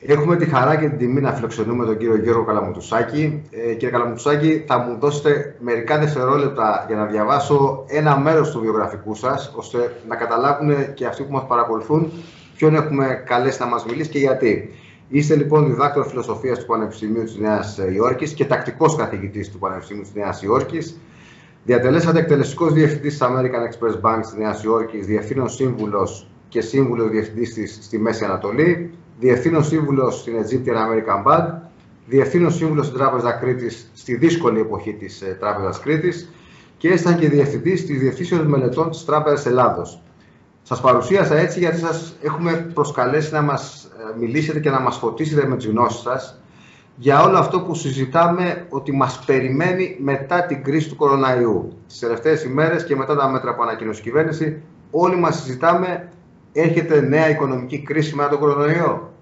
Έχουμε τη χαρά και την τιμή να φιλοξενούμε τον κύριο Γιώργο Καλαμουτουσάκη. Κύριε Καλαμουτουσάκη, θα μου δώσετε μερικά δευτερόλεπτα για να διαβάσω ένα μέρος του βιογραφικού σας, ώστε να καταλάβουν και αυτοί που μας παρακολουθούν ποιον έχουμε καλέσει να μας μιλήσει και γιατί. Είστε λοιπόν διδάκτορ φιλοσοφίας του Πανεπιστημίου της Νέας Υόρκης και τακτικός καθηγητής του Πανεπιστημίου της Νέας Υόρκης. Διατελέσατε εκτελεστικός διευθυντής της American Express Bank της Νέας Υόρκης, διευθύνων σύμβουλος και σύμβουλος διευθυντής της στη Μέση Ανατολή, διευθύνων σύμβουλος στην Egyptian American Bank, διευθύνων σύμβουλος στην Τράπεζα Κρήτης στη δύσκολη εποχή της Τράπεζας Κρήτης και ήσταν και διευθυντής της Διευθύνσεως Μελετών της Τράπεζας Ελλάδος. Σας παρουσίασα έτσι γιατί σας έχουμε προσκαλέσει να μας μιλήσετε και να μας φωτίσετε με τις γνώσεις σας για όλο αυτό που συζητάμε ότι μας περιμένει μετά την κρίση του κοροναϊού. Τις τελευταίες ημέρες και μετά τα μέτρα που ανακοίνωσε η κυβέρνηση, όλοι μας συζητάμε, έρχεται νέα οικονομική κρίση μετά τον κορονοϊό.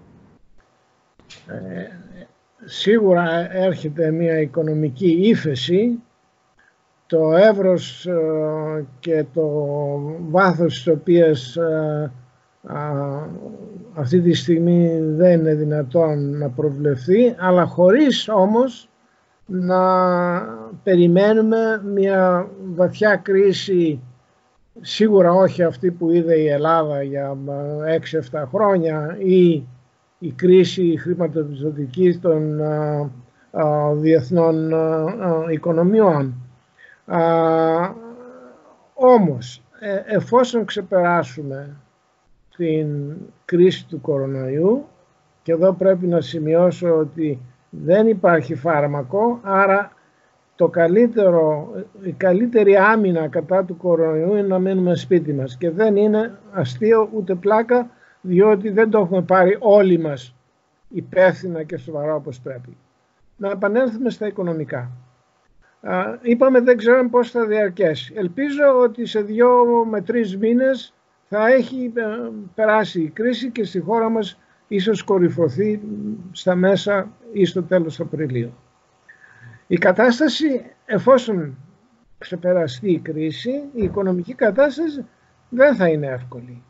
Σίγουρα έρχεται μια οικονομική ύφεση. Το εύρος και το βάθος της οποίας αυτή τη στιγμή δεν είναι δυνατόν να προβλεφθεί, αλλά χωρίς όμως να περιμένουμε μια βαθιά κρίση, σίγουρα όχι αυτή που είδε η Ελλάδα για 6-7 χρόνια ή η κρίση χρηματοπιστωτική των διεθνών οικονομιών. Όμως, εφόσον ξεπεράσουμε την κρίση του κορονοϊού, και εδώ πρέπει να σημειώσω ότι δεν υπάρχει φάρμακο, άρα η καλύτερη άμυνα κατά του κορονοϊού είναι να μείνουμε σπίτι μας. Και δεν είναι αστείο ούτε πλάκα, διότι δεν το έχουμε πάρει όλοι μας υπεύθυνα και σοβαρά όπως πρέπει. Να επανέλθουμε στα οικονομικά. Είπαμε δεν ξέρουμε πώς θα διαρκέσει. Ελπίζω ότι σε 2 με 3 μήνες θα έχει περάσει η κρίση και στη χώρα μας ίσως κορυφωθεί στα μέσα ή στο τέλος Απριλίου. Η κατάσταση, εφόσον ξεπεραστεί η κρίση, η οικονομική κατάσταση δεν θα είναι εύκολη.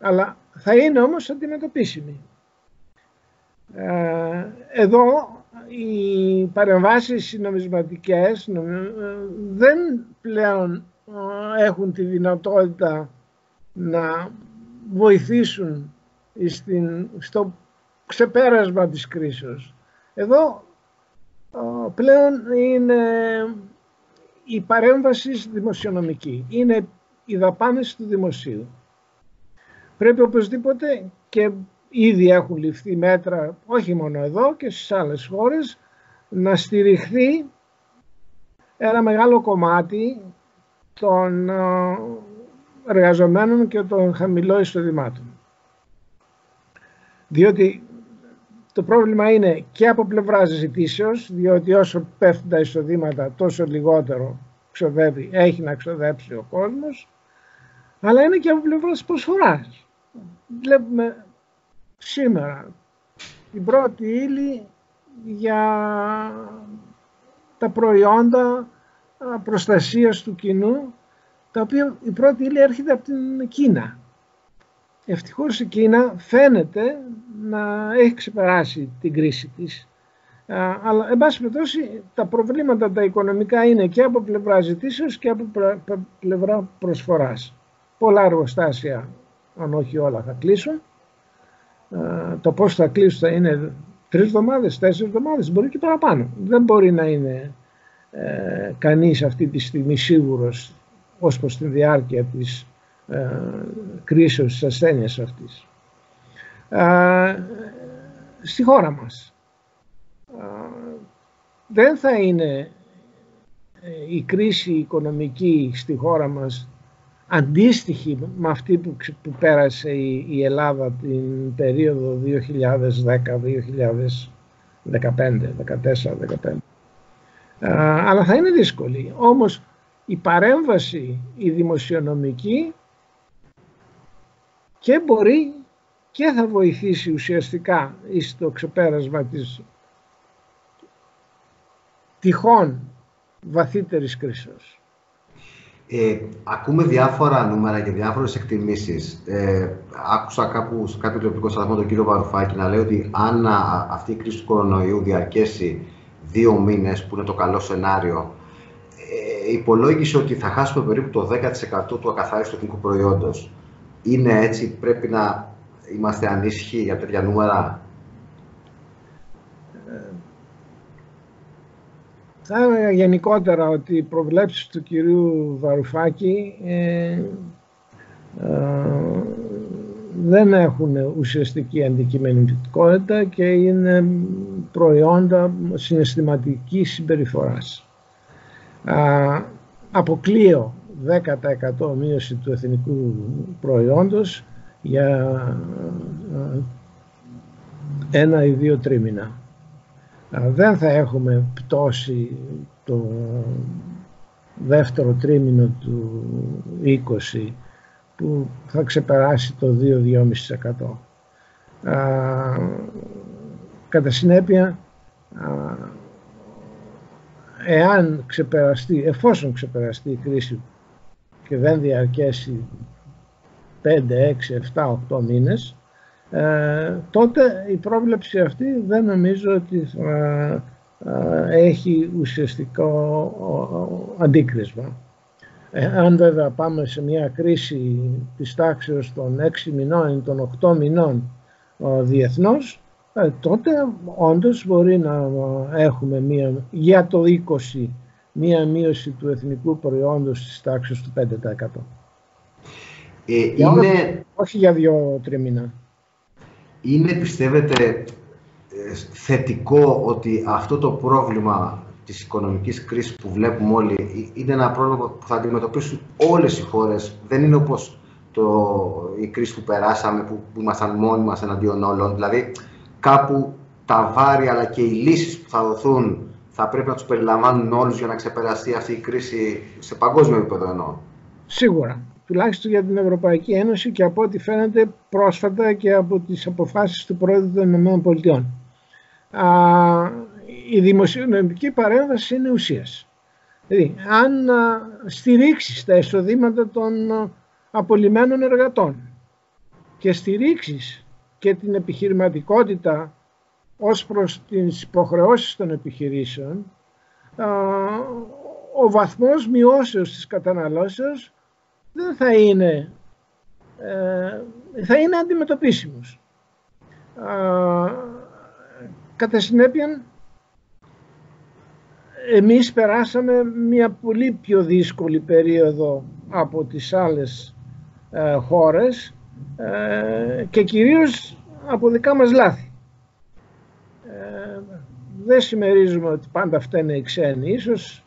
Αλλά θα είναι όμως αντιμετωπίσιμη. Εδώ οι παρεμβάσεις νομισματικές δεν πλέον έχουν τη δυνατότητα να βοηθήσουν στο ξεπέρασμα της κρίσης. Εδώ πλέον είναι η παρέμβαση δημοσιονομική, είναι οι δαπάνες του δημοσίου. Πρέπει οπωσδήποτε, και ήδη έχουν ληφθεί μέτρα, όχι μόνο εδώ και στις άλλες χώρες, να στηριχθεί ένα μεγάλο κομμάτι των εργαζομένων και των χαμηλών εισοδημάτων. Διότι το πρόβλημα είναι και από πλευράς ζητήσεως, διότι όσο πέφτουν τα εισοδήματα τόσο λιγότερο έχει να ξοδέψει ο κόσμος, αλλά είναι και από πλευράς προσφοράς. Βλέπουμε σήμερα την πρώτη ύλη για τα προϊόντα προστασίας του κοινού, τα οποία η πρώτη ύλη έρχεται από την Κίνα. Ευτυχώς η Κίνα φαίνεται να έχει ξεπεράσει την κρίση της. Αλλά, εν πάση περιπτώσει, τα προβλήματα τα οικονομικά είναι και από πλευρά ζητήσεως και από πλευρά προσφοράς. Πολλά εργοστάσια, αν όχι όλα, θα κλείσουν. Το πώς θα κλείσουν θα είναι 3 εβδομάδες, 4 εβδομάδες, μπορεί και παραπάνω. Δεν μπορεί να είναι κανείς αυτή τη στιγμή σίγουρος ως προς τη διάρκεια της κρίσεως της ασθένειας αυτής. Στη χώρα μας δεν θα είναι η κρίση οικονομική στη χώρα μας αντίστοιχη με αυτή που πέρασε η Ελλάδα την περίοδο 2010-2015, αλλά θα είναι δύσκολη. Όμως η παρέμβαση η δημοσιονομική και μπορεί και θα βοηθήσει ουσιαστικά στο ξεπέρασμα της τυχόν βαθύτερης κρίσεως. Ακούμε διάφορα νούμερα και διάφορες εκτιμήσεις. Άκουσα κάπου σε κάποιο τηλεοπτικό σταθμό τον κύριο Βαρουφάκη να λέει ότι αν αυτή η κρίση του κορονοϊού διαρκέσει 2 μήνες, που είναι το καλό σενάριο, υπολόγισε ότι θα χάσουμε περίπου το 10% του ακαθάριστου εθνικού προϊόντος. Είναι έτσι, πρέπει να είμαστε ανήσυχοι για τέτοια νούμερα? Θα έλεγα γενικότερα ότι οι προβλέψεις του κυρίου Βαρουφάκη δεν έχουν ουσιαστική αντικειμενικότητα και είναι προϊόντα συναισθηματικής συμπεριφοράς. Αποκλείω 10% μείωση του εθνικού προϊόντος για 1 ή 2 τρίμηνα. Δεν θα έχουμε πτώση το δεύτερο τρίμηνο του 20 που θα ξεπεράσει το 2-2,5%. Κατά συνέπεια, εφόσον ξεπεραστεί η κρίση και δεν διαρκέσει 5, 6, 7, 8 μήνες, τότε η πρόβλεψη αυτή δεν νομίζω ότι θα έχει ουσιαστικό αντίκρισμα. Αν βέβαια πάμε σε μια κρίση της τάξης των 6 μηνών ή των 8 μηνών διεθνώς, τότε όντως μπορεί να έχουμε για το 20 μία μείωση του εθνικού προϊόντος της τάξης του 5%. Όχι για 2 τρίμηνα. Είναι, πιστεύετε, θετικό ότι αυτό το πρόβλημα της οικονομικής κρίσης που βλέπουμε όλοι είναι ένα πρόβλημα που θα αντιμετωπίσουν όλες οι χώρες? Δεν είναι όπως η κρίση που περάσαμε, που ήμασταν μόνοι μας εναντίον όλων. Δηλαδή, κάπου τα βάρη αλλά και οι λύσεις που θα δοθούν θα πρέπει να τους περιλαμβάνουν όλους για να ξεπεραστεί αυτή η κρίση σε παγκόσμιο επίπεδο εννοώ. Σίγουρα. Τουλάχιστον για την Ευρωπαϊκή Ένωση και από ό,τι φαίνεται πρόσφατα και από τις αποφάσεις του Πρόεδρου των ΗΠΑ. Η δημοσιονομική παρέμβαση είναι ουσίας. Δηλαδή, αν στηρίξεις τα εισοδήματα των απολυμμένων εργατών και στηρίξεις και την επιχειρηματικότητα ως προς τις υποχρεώσεις των επιχειρήσεων, ο βαθμός μειώσεως της καταναλώσεως δεν θα είναι αντιμετωπίσιμος. Κατά συνέπεια, εμείς περάσαμε μια πολύ πιο δύσκολη περίοδο από τις άλλες χώρες και κυρίως από δικά μας λάθη. Δεν συμμερίζουμε ότι πάντα φταίνε οι ξένοι. Ίσως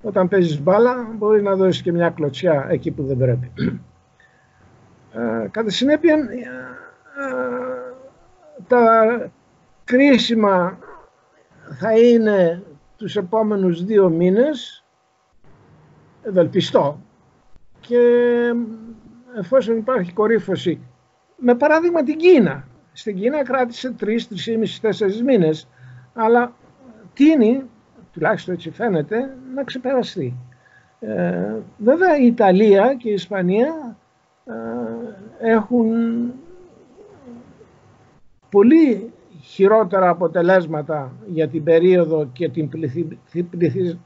όταν παίζεις μπάλα μπορεί να δώσεις και μια κλωτσιά εκεί που δεν πρέπει. Κατά συνέπεια, τα κρίσιμα θα είναι τους επόμενους 2 μήνες, ευελπιστώ, και εφόσον υπάρχει κορύφωση, με παράδειγμα την Κίνα. Στην Κίνα κράτησε 3, 3,5, 4 μήνες, αλλά τείνει, τουλάχιστον έτσι φαίνεται, να ξεπεραστεί. Βέβαια η Ιταλία και η Ισπανία έχουν πολύ χειρότερα αποτελέσματα για την περίοδο και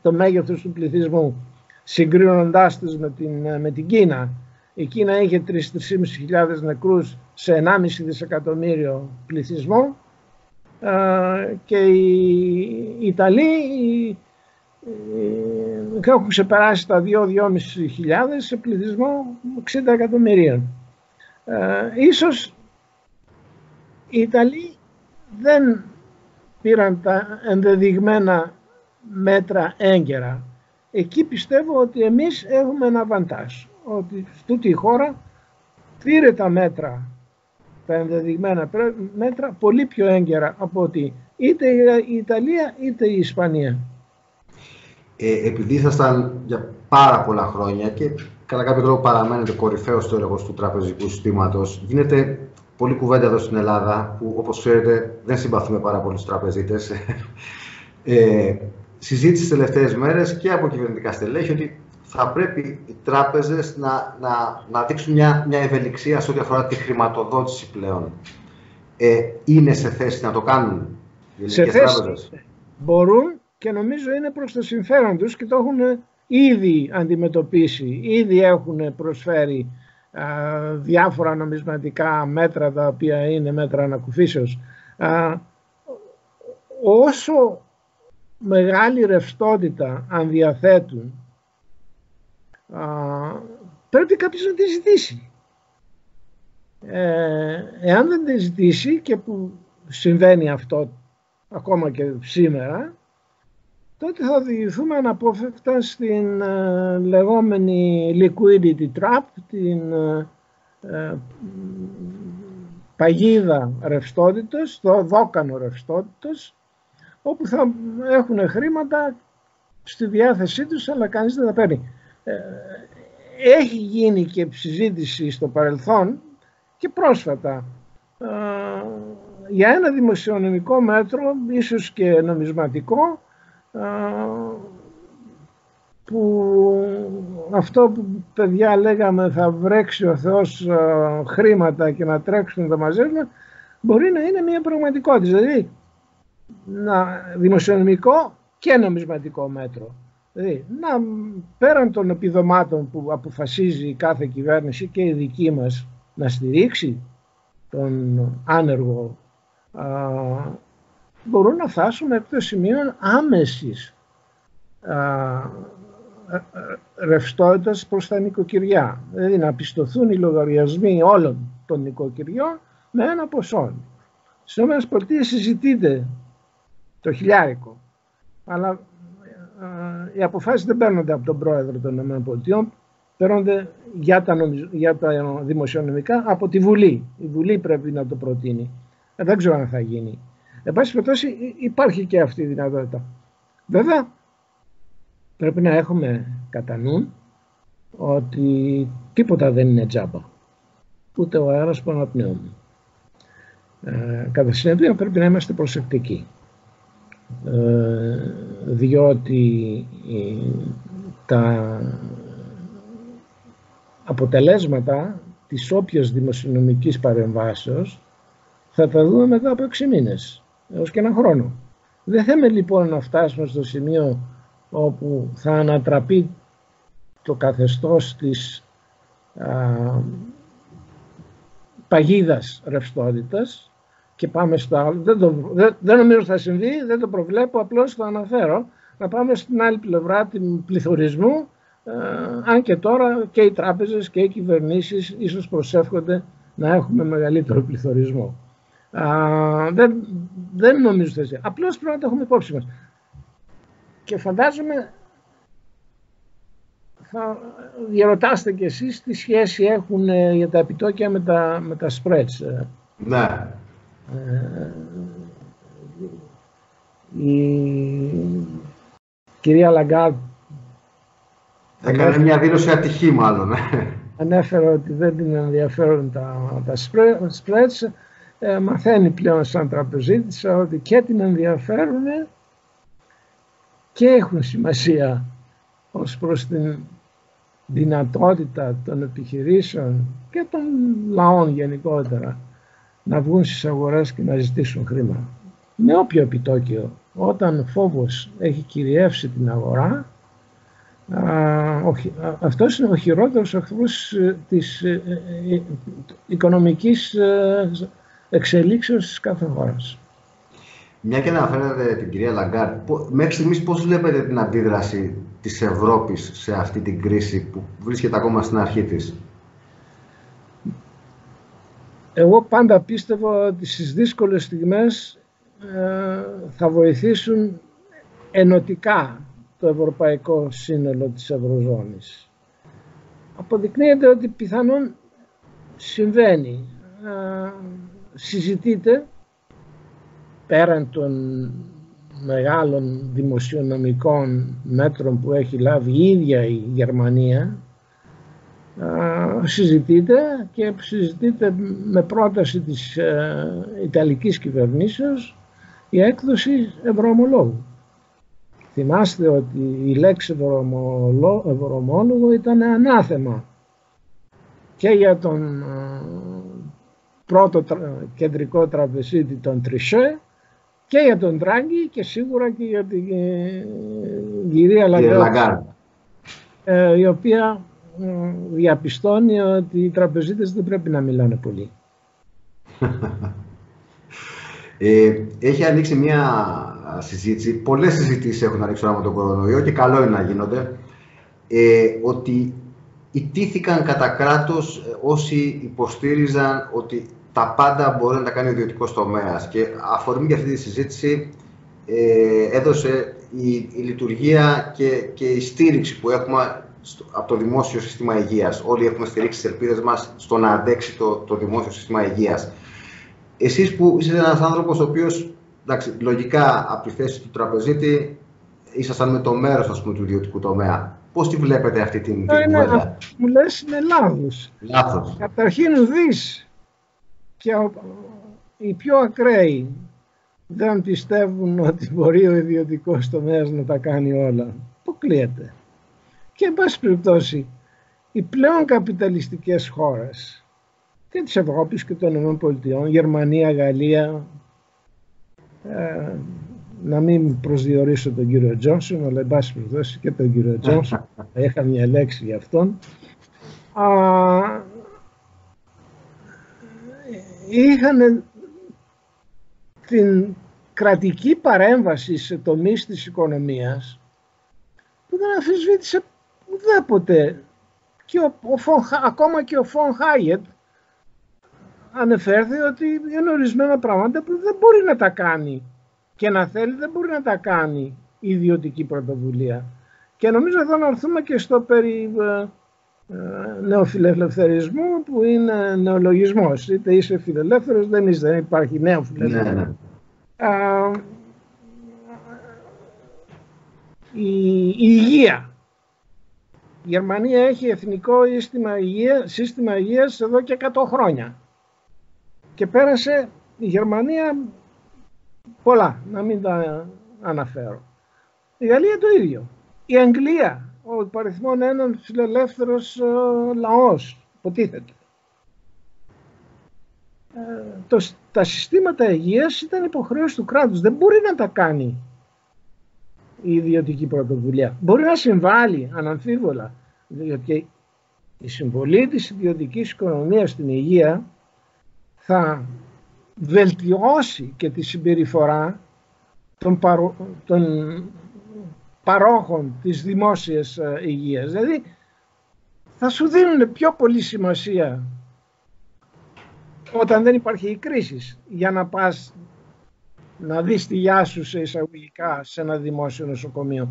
το μέγεθος του πληθυσμού, συγκρίνοντάς τους με την Κίνα. Η Κίνα είχε 3.500 νεκρούς σε 1,5 δισεκατομμύριο πληθυσμό και οι Ιταλοί έχουν ξεπεράσει τα 2.500 σε πληθυσμό 60 εκατομμυρίων. Ίσως οι Ιταλοί δεν πήραν τα ενδεδειγμένα μέτρα έγκαιρα. Εκεί πιστεύω ότι εμείς έχουμε ένα αβαντάζ, ότι τούτη η χώρα πήρε τα μέτρα, τα ενδεδειγμένα μέτρα πολύ πιο έγκαιρα από ότι είτε η Ιταλία είτε η Ισπανία. Επειδή ήσασταν για πάρα πολλά χρόνια και κατά κάποιο τρόπο παραμένετε κορυφαίος στο έργο του τραπεζικού συστήματος, γίνεται πολλή κουβέντα εδώ στην Ελλάδα, που όπως ξέρετε δεν συμπαθούμε πάρα πολύ τους τραπεζίτες. Συζήτηση τις τελευταίες μέρες και από κυβερνητικά στελέχη ότι θα πρέπει οι τράπεζες να δείξουν μια ευελιξία σε ό,τι αφορά τη χρηματοδότηση πλέον. Είναι σε θέση να το κάνουν οι ελληνικές τράπεζες? Μπορούν, και νομίζω είναι προς το συμφέρον τους και το έχουν ήδη αντιμετωπίσει. Ήδη έχουν προσφέρει διάφορα νομισματικά μέτρα, τα οποία είναι μέτρα ανακουφίσεως. Όσο μεγάλη ρευστότητα αν διαθέτουν, πρέπει κάποιος να τη ζητήσει. Εάν δεν τη ζητήσει, και που συμβαίνει αυτό ακόμα και σήμερα, τότε θα οδηγηθούμε αναπόφευκτα στην λεγόμενη liquidity trap, την παγίδα ρευστότητας, το δόκανο ρευστότητας, όπου θα έχουν χρήματα στη διάθεσή τους, αλλά κανείς δεν τα παίρνει. Έχει γίνει και συζήτηση στο παρελθόν και πρόσφατα για ένα δημοσιονομικό μέτρο, ίσως και νομισματικό, που αυτό που παιδιά λέγαμε θα βρέξει ο Θεός χρήματα και να τρέξουν να τα μαζεύουν, μπορεί να είναι μια πραγματικότητα. Δηλαδή δημοσιονομικό και νομισματικό μέτρο. Δηλαδή, πέραν των επιδομάτων που αποφασίζει κάθε κυβέρνηση και η δική μας να στηρίξει τον άνεργο, μπορούν να φτάσουν εκ των σημείων άμεσης ρευστότητας προς τα νοικοκυριά. Δηλαδή να πιστωθούν οι λογαριασμοί όλων των νοικοκυριών με ένα ποσό. Στις ΗΠΑ συζητείται το χιλιάρικο, αλλά οι αποφάσεις δεν παίρνονται από τον πρόεδρο των ΗΠΑ, παίρνονται για τα δημοσιονομικά από τη Βουλή. Η Βουλή πρέπει να το προτείνει. Δεν ξέρω αν θα γίνει. Εν πάση περιπτώσει, υπάρχει και αυτή η δυνατότητα. Βέβαια, πρέπει να έχουμε κατά νου ότι τίποτα δεν είναι τζάμπα. Ούτε ο αέρας που αναπνέουμε. Κατά συνέπεια, πρέπει να είμαστε προσεκτικοί. Διότι τα αποτελέσματα της όποιας δημοσιονομικής παρεμβάσεως θα τα δούμε μετά από 6 μήνες έως και 1 χρόνο. Δεν θέλουμε λοιπόν να φτάσουμε στο σημείο όπου θα ανατραπεί το καθεστώς της παγίδας ρευστότητας και πάμε στο άλλο. Δεν νομίζω θα συμβεί, δεν το προβλέπω, απλώς το αναφέρω. Να πάμε στην άλλη πλευρά του πληθωρισμού, αν και τώρα και οι τράπεζες και οι κυβερνήσεις ίσως προσεύχονται να έχουμε μεγαλύτερο πληθωρισμό. Δεν νομίζω θα συμβεί. Απλώς πρέπει να το έχουμε υπόψη μας. Και φαντάζομαι θα διαρωτάστε κι εσείς τι σχέση έχουν για τα επιτόκια με τα spreads. Ναι. Η κυρία Λαγκάρντ έκανε μια δήλωση ατυχή μάλλον. Ανέφερε ότι δεν την ενδιαφέρουν τα spreads. Μαθαίνει πλέον σαν τραπεζίτησα ότι και την ενδιαφέρουν και έχουν σημασία ως προς την δυνατότητα των επιχειρήσεων και των λαών γενικότερα να βγουν στις αγορές και να ζητήσουν χρήμα. Με όποιο επιτόκιο, όταν φόβος έχει κυριεύσει την αγορά, αυτός είναι ο χειρότερος εχθρός της οικονομικής εξελίξεως της κάθε χώρας. Μια και αναφέρατε την κυρία Λαγκάρντ, μέχρι στιγμής πώς βλέπετε την αντίδραση της Ευρώπης σε αυτή την κρίση που βρίσκεται ακόμα στην αρχή της? Εγώ πάντα πίστευα ότι στις δύσκολες στιγμές θα βοηθήσουν ενωτικά το ευρωπαϊκό σύνολο της Ευρωζώνης. Αποδεικνύεται ότι πιθανόν συμβαίνει. Συζητείται πέραν των μεγάλων δημοσιονομικών μέτρων που έχει λάβει η ίδια η Γερμανία, συζητείται και συζητείται με πρόταση της Ιταλικής κυβερνήσεως η έκδοση ευρωομολόγου. θυμάστε ότι η λέξη ευρωομόλογο ήταν ανάθεμα και για τον πρώτο κεντρικό τραπεζίτη τον Τρισέ και για τον Ντράγκη και σίγουρα και για την κυρία Λαγκάρντ, η οποία διαπιστώνει ότι οι τραπεζίτες δεν πρέπει να μιλάνε πολύ. Έχει ανοίξει μια συζήτηση, πολλές συζητήσεις έχουν ανοίξει με τον κορονοϊό και καλό είναι να γίνονται, ότι ιτήθηκαν κατά κράτος όσοι υποστήριζαν ότι τα πάντα μπορεί να τα κάνει ο ιδιωτικός τομέας. Και αφορμή για αυτή τη συζήτηση έδωσε η λειτουργία και η στήριξη που έχουμε από το δημόσιο σύστημα υγείας. Όλοι έχουμε στηρίξει τις ελπίδες μας στο να αντέξει το δημόσιο σύστημα υγείας. Εσείς που είστε ένας άνθρωπος ο οποίος, εντάξει, λογικά από τη θέση του τραπεζίτη ήσασταν με το μέρος, ας πούμε, του ιδιωτικού τομέα. Πώς τη βλέπετε αυτή την κουβέντα? Μου λες είναι λάθος. Λάθος. Καταρχήν ουδής και οι πιο ακραίοι δεν πιστεύουν ότι μπορεί ο ιδιωτικός τομέας να τα κάνει όλα. Αποκλείεται. Και εν πάση περιπτώσει, οι πλέον καπιταλιστικές χώρες και της Ευρώπης και των ΗΠΑ, Γερμανία, Γαλλία, να μην προσδιορίσω τον κύριο Τζόνσον, αλλά εν πάση περιπτώσει και τον κύριο Τζόνσον, θα είχα μια λέξη για αυτόν, είχαν την κρατική παρέμβαση σε τομείς της οικονομίας που δεν αμφισβήτησε ουδέποτε. Και ακόμα και ο Φον Χάγετ ανεφέρθη ότι είναι ορισμένα πράγματα που δεν μπορεί να τα κάνει και να θέλει δεν μπορεί να τα κάνει η ιδιωτική πρωτοβουλία. Και νομίζω εδώ να έρθουμε και στο περί νεοφιλελευθερισμού που είναι νεολογισμός. Είτε είσαι φιλελεύθερος, δεν υπάρχει νέο φιλελεύθερο. Η υγεία. Η Γερμανία έχει εθνικό σύστημα υγείας εδώ και 100 χρόνια. Και πέρασε η Γερμανία πολλά, να μην τα αναφέρω. Η Γαλλία το ίδιο. Η Αγγλία, ο υπαριθμόν έναν φιλελεύθερος λαός, υποτίθεται. Τα συστήματα υγείας ήταν υποχρέωση του κράτους. Δεν μπορεί να τα κάνει η ιδιωτική πρωτοβουλία. Μπορεί να συμβάλλει αναμφίβολα, διότι η συμβολή της ιδιωτικής οικονομίας στην υγεία θα βελτιώσει και τη συμπεριφορά των παρόχων της δημόσιας υγείας. Δηλαδή θα σου δίνουν πιο πολύ σημασία όταν δεν υπάρχει η κρίση για να πας να δεις τη γιά σου σε εισαγωγικά σε ένα δημόσιο νοσοκομείο.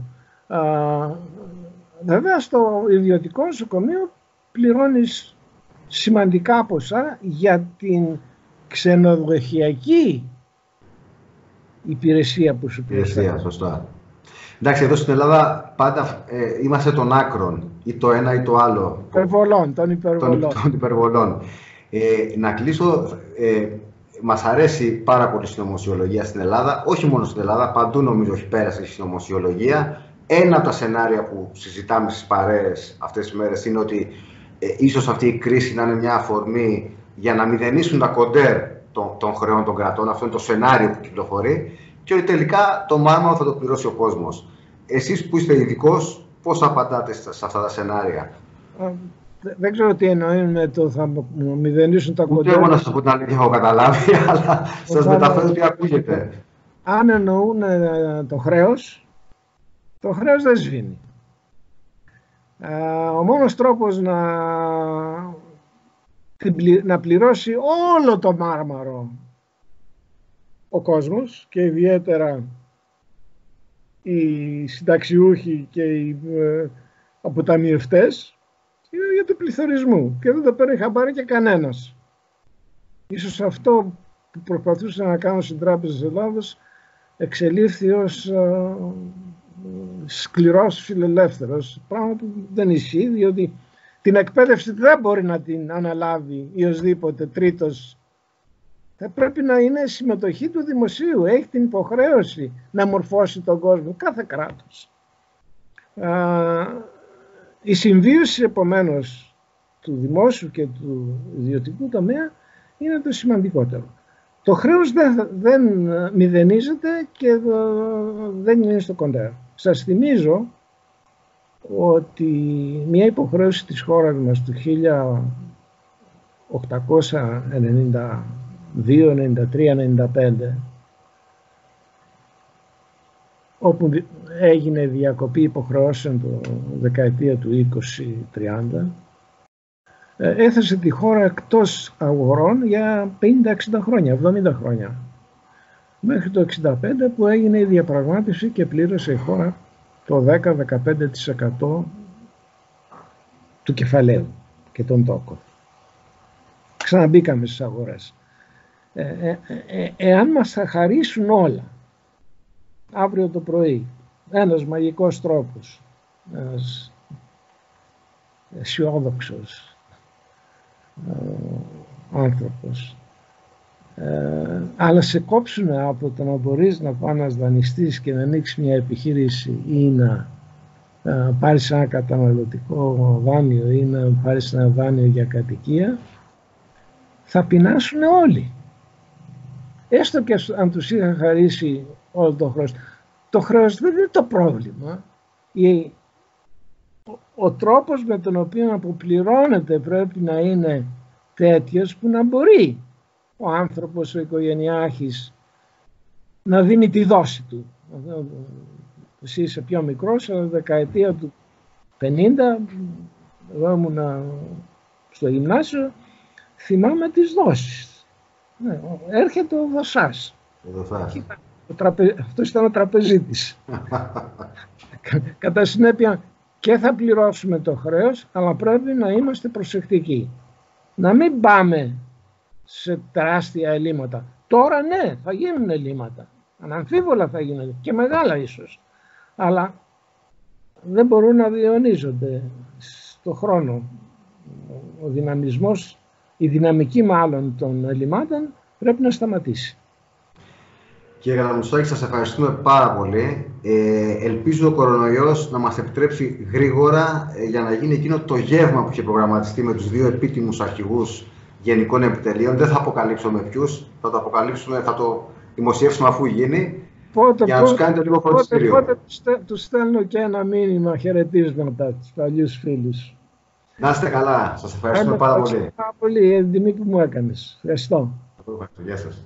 Βέβαια στο ιδιωτικό νοσοκομείο πληρώνεις σημαντικά ποσά για την ξενοδοχειακή υπηρεσία που σου υπηρεσία, σωστά. Εντάξει, εδώ στην Ελλάδα πάντα είμαστε των άκρων, ή το ένα ή το άλλο. Των υπερβολών. Να κλείσω, μας αρέσει πάρα πολύ η συνωμοσιολογία στην Ελλάδα, όχι μόνο στην Ελλάδα, παντού νομίζω έχει πέρασει η συνωμοσιολογία. Ένα από τα σενάρια που συζητάμε στις παρέες αυτές τις μέρες είναι ότι ίσως αυτή η κρίση να είναι μια αφορμή για να μηδενίσουν τα κοντέρ των χρεών των κρατών. Αυτό είναι το σενάριο που κυκλοφορεί. Και ότι τελικά το μάρμαρο θα το πληρώσει ο κόσμος. Εσείς που είστε ειδικός, πώς απαντάτε σε αυτά τα σενάρια? Δεν ξέρω τι εννοεί με το θα μηδενίσουν τα κοντέρ. Ούτε εγώ να σας πω την αλήθεια, έχω καταλάβει, αλλά σας μεταφέρω τι ακούγεται. Αν εννοούν το χρέος δεν σβήνει. Ο μόνος τρόπος να πληρώσει όλο το μάρμαρο ο κόσμος και ιδιαίτερα οι συνταξιούχοι και οι αποταμιευτές είναι για το πληθωρισμό και δεν το παίρνει χαμπάρι και κανένας. Ίσως αυτό που προσπαθούσαν να κάνουν στην Τράπεζα της Ελλάδος εξελίχθη ως σκληρός φιλελεύθερος, πράγμα που δεν ισχύει, διότι την εκπαίδευση δεν μπορεί να την αναλάβει οποιοσδήποτε τρίτος Θα πρέπει να είναι συμμετοχή του δημοσίου. Έχει την υποχρέωση να μορφώσει τον κόσμο, κάθε κράτος. Η συμβίωση επομένως του δημόσιου και του ιδιωτικού τομέα είναι το σημαντικότερο. Το χρέος δεν μηδενίζεται και δεν είναι στο κοντέρ. Σας θυμίζω ότι μια υποχρέωση της χώρας μας του 1892, 93, 95, όπου έγινε διακοπή υποχρεώσεων το δεκαετία του 20-30, έθεσε τη χώρα εκτός αγορών για 50-60 χρόνια, 70 χρόνια. Μέχρι το 65 που έγινε η διαπραγμάτευση και πλήρωσε η χώρα το 10-15% του κεφαλαίου και των τόκων. Ξαναμπήκαμε στις αγορές. Εάν μας θα χαρίσουν όλα, αύριο το πρωί, ένας μαγικός τρόπος, ένας αισιόδοξος άνθρωπος, αλλά σε κόψουν από το να μπορείς να πας να δανειστείς και να ανοίξεις μια επιχείρηση ή να πάρεις ένα καταναλωτικό δάνειο ή να πάρεις ένα δάνειο για κατοικία, θα πεινάσουν όλοι. Έστω και αν τους είχαν χαρίσει όλο το χρέος. Το χρέος δεν είναι το πρόβλημα. Ο τρόπος με τον οποίο αποπληρώνεται πρέπει να είναι τέτοιος που να μπορεί ο άνθρωπος, ο οικογενειάρχης, να δίνει τη δόση του. Εσύ είσαι πιο μικρός, αλλά δεκαετία του 50, εγώ ήμουν στο γυμνάσιο, θυμάμαι τις δόσεις. Έρχεται ο δοσάς. Αυτός ήταν ο τραπεζίτης. Κατά συνέπεια και θα πληρώσουμε το χρέος, αλλά πρέπει να είμαστε προσεκτικοί. Να μην πάμε σε τεράστια ελλείμματα. Τώρα ναι, θα γίνουν ελλείμματα. Αναμφίβολα θα γίνουν και μεγάλα ίσως. Αλλά δεν μπορούν να διαιωνίζονται στο χρόνο. Ο δυναμισμός, η δυναμική μάλλον των ελλειμμάτων πρέπει να σταματήσει. Κύριε Καλαμουτσάκη, σας ευχαριστούμε πάρα πολύ. Ελπίζω ο κορονοϊός να μας επιτρέψει γρήγορα για να γίνει εκείνο το γεύμα που είχε προγραμματιστεί με τους δύο επίτιμους αρχηγούς γενικών επιτελείων. Δεν θα αποκαλύψουμε ποιους, θα το αποκαλύψουμε, θα το δημοσιεύσουμε αφού γίνει. Για να τους κάνετε λίγο φροντιστήριο. Πότε τους στέλνω και ένα μήνυμα χαιρετίσματα τους παλιούς φίλους. Να είστε καλά. Σας ευχαριστούμε πάρα πολύ. Πάρα πολύ, την τιμή που μου έκανες. Ευχαριστώ. Γεια σας.